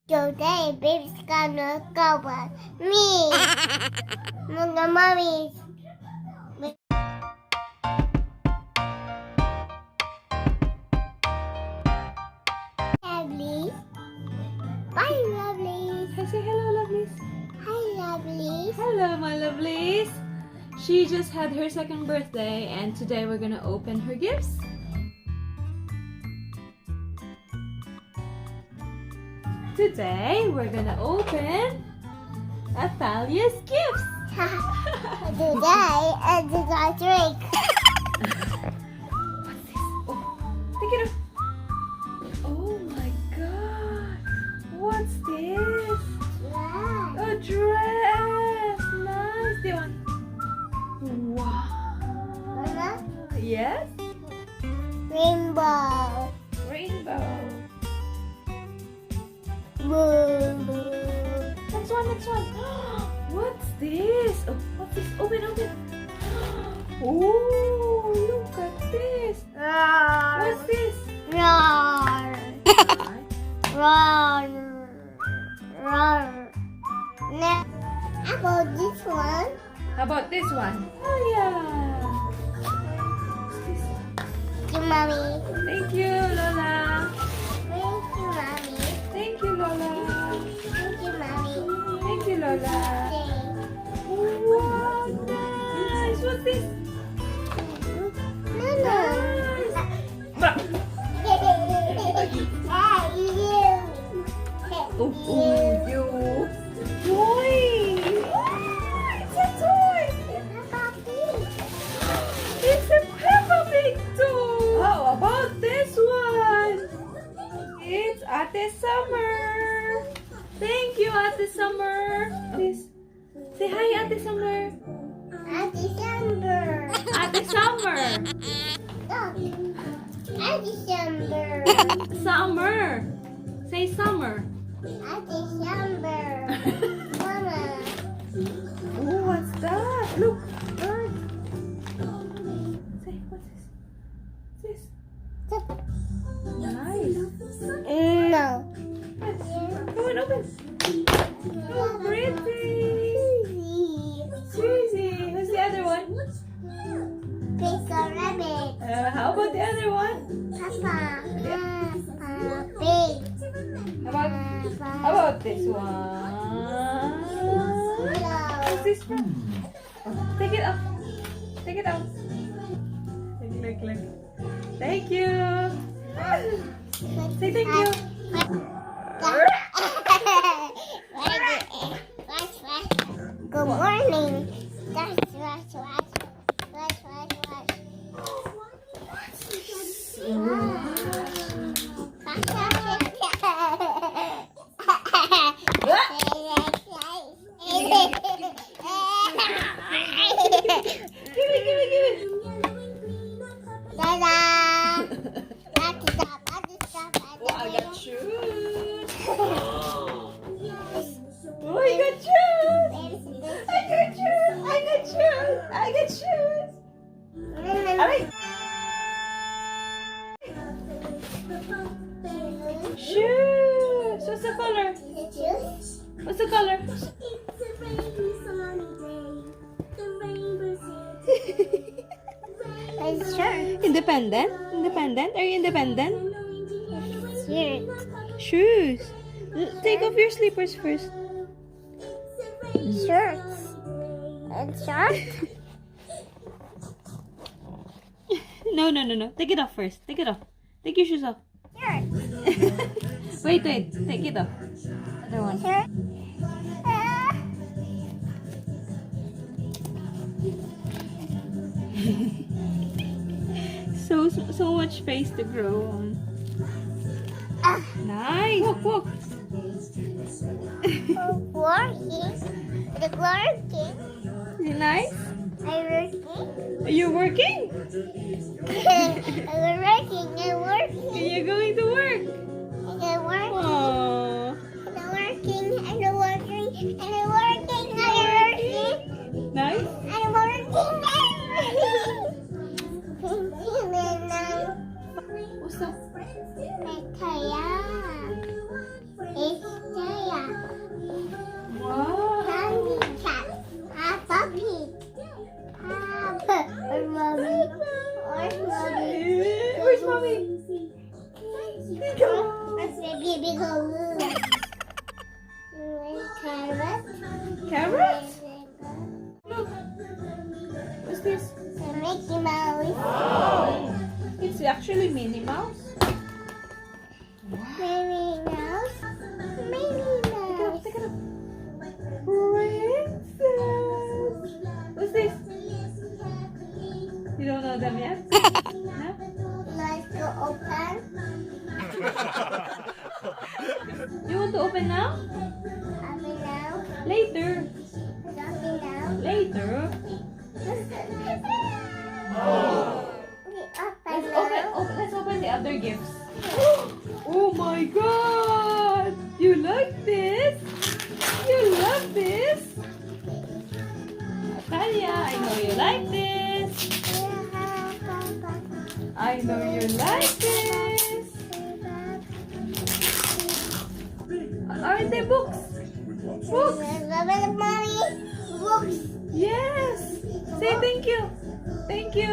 Today, baby's gonna go with me. Mga mommies. Lovelies. Bye, lovelies. Say hello, lovelies. Hi, lovelies. Hello, my lovelies. She just had her second birthday, and today we're gonna open her gifts. Today we're gonna open Athalia's gifts. Today, it's a drink. What's this? Oh, take it off. Oh my god. What's this? Wow. A dress. Nice. The one. Wow. Mama, Yes. rainbow. Rainbow. Boo. Next one. What's this? Oh, what's this? Open. Oh, look at this. What's this? Roar. Roar. Roar. Now, how about this one? How about this one? Oh yeah. What's this? Thank you, mommy. Thank you, Lola. Thank you, mommy. Thank you, Lola. Thank you, mommy. Thank you, Lola. Wow, nice. What's this? Mama. Bah. Oh, you. Toy. Oh, it's a toy. It's a Peppa Pig too. How about this one? It's Ate Summer. Thank you, Ate Summer. Please say hi, Ate Summer. December. Ate Summer. December. Summer. Say summer. December. Mama. Oh, what's that? Look, bird. Say, what's this? What's this? Nice. No. Come on, open. Oh, pretty. Suzy. Who's the other one? Pizza rabbit. How about the other one? Papa. Pig. How about this one? What's this from? Take it off. Take it out. Look. Thank you. Say thank you. Good morning. Give it. Dada. Oh, I got shoes. Oh, I got shoes. I got shoes. Alright. Shoes. What's the color? What's the color? Independent? Are you independent? Shoes. Take off your slippers first. Shirts. And shorts. No. Take it off first. Take it off. Take your shoes off. Shirts. Wait. Take it off. Other one. Shirt. So much space to grow on. Nice. Walk. Working. The working. Is it nice? I'm working. Are you working? I'm working. Are you going to work? I'm working. Aww. I'm working. I'm working. I'm working. I'm working. Nice. I'm working. What's that? Kaya. It's Carrot. Carrots? Look. What's this? Mickey Mouse. It's actually Minnie Mouse. Minnie Mouse. Minnie Mouse. Take it up. Princess. What's this? You don't know them yet? No? Let's go open. You want to open now? Open now. Later. Open now. Later. Let's open the other gifts. Oh my god! You like this? You love this? Natalia, I know you like this. I know you like this. Aren't they books? Books? Mommy, books. Yes. Say thank you. Thank you.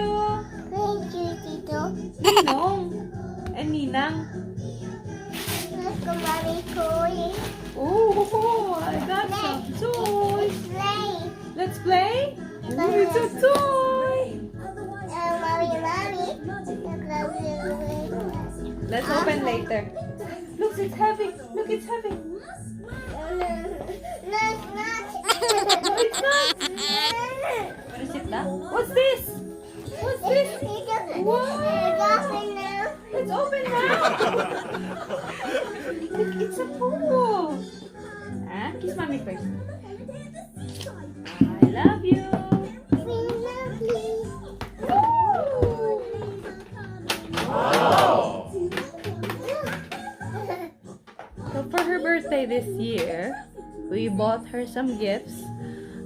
Thank you, Tito. Ninong and Ninang. Let's go, Mommy, toy. Oh, I got some toys. Play. Let's play. Oh, it's a toy. Mommy. Let's open later. Look, it's heavy. Look, it's heavy. No, it's not. No, it's not. Wanna sit down? What's this? What's this? Wow. Let's open now. Look, it's a pool. Ah, kiss mommy first. I love you. So for her birthday this year, we bought her some gifts.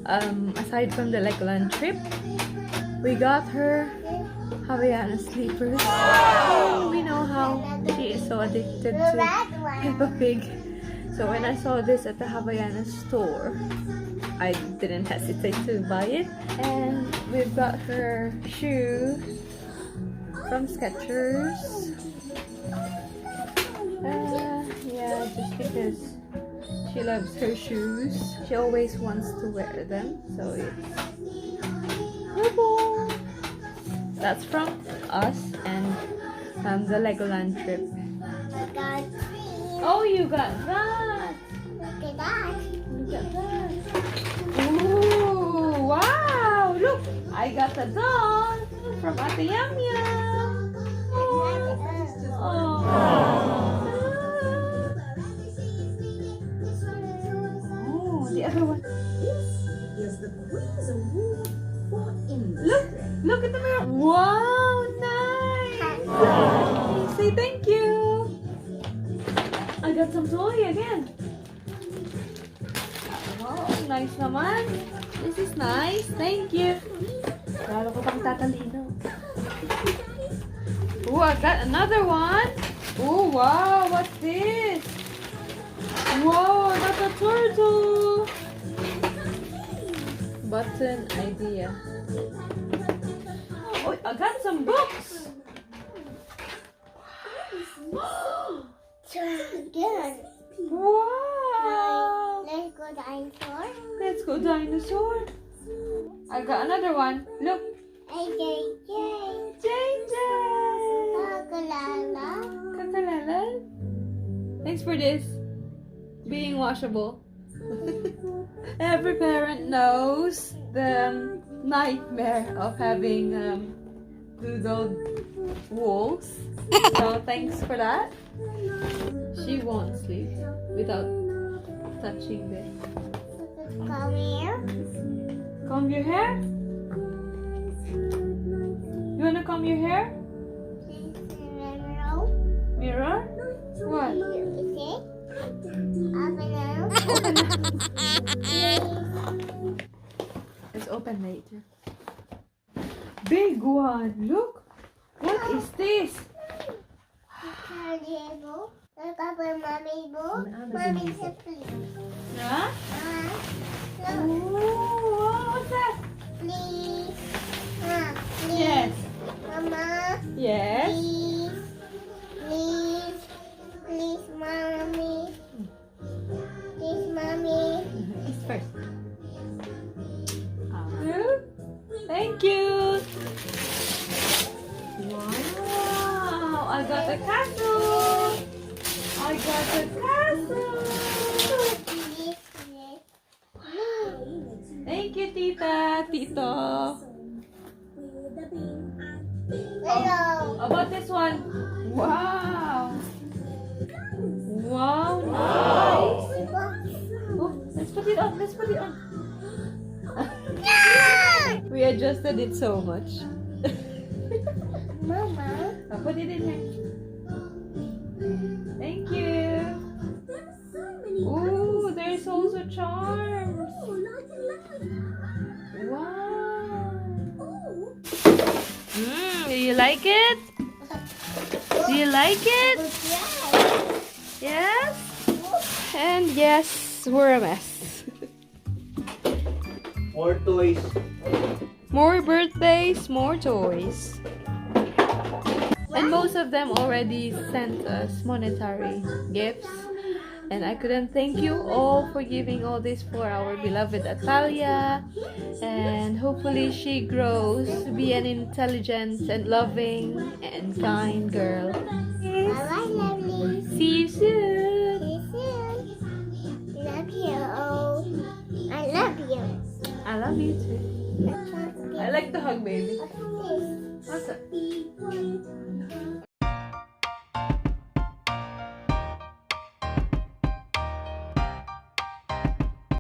Aside from the Legoland trip, we got her Havaiana sleepers. We know how she is so addicted to Peppa Pig. So when I saw this at the Havaiana store, I didn't hesitate to buy it. And we've got her shoes from Skechers. Yeah, just because she loves her shoes. She always wants to wear them, so it's purple. That's from us and the Legoland trip. Oh, you got that! Look at that. Look at that! Ooh, wow! Look, I got a doll from Ate Yum Yum. Oh, the other one. Look at the mirror. Wow, nice. Say thank you. I got some toy again. Wow, nice naman. This is nice. Thank you. Lalo ko pang tatalino. Oh, I got another one. Oh, wow. What's this? Wow, I got a turtle. Button idea. Oh, I got some books. Good. Wow. Let's go dinosaur. Let's go dinosaur. I got another one. Look. AJJ. JJ. Kakalala. Kakalala. Thanks for this. Being washable. Every parent knows the nightmare of having doodled walls. So thanks for that. She won't sleep without touching this. Come here. Comb your hair? You wanna comb your hair? Mirror? What? Let's open later. Big one! Look! What is this? Mommy's book. Mommy's a please. Huh? Look. Oh, what's that? Please. Please. Yes. Mama. Yes. Please. Please. Please, mommy. Please, mommy. Thank you, Tita. Tito. Hello. About this one. Wow. Wow, nice. Oh, let's put it on. Let's put it on. We adjusted it so much. Mama. I'll put it in here. Thank you. Ooh, there's also charms. Wow. Do you like it? Do you like it? Yes? And yes, we're a mess. More toys. More birthdays, more toys. And most of them already sent us monetary gifts. And I couldn't thank you all for giving all this for our beloved Atalia. And hopefully she grows to be an intelligent and loving and kind girl. Bye-bye, lovelies. See you soon. See you soon. Love you. I love you. I love you too. I like the hug, baby. What's this? What's that?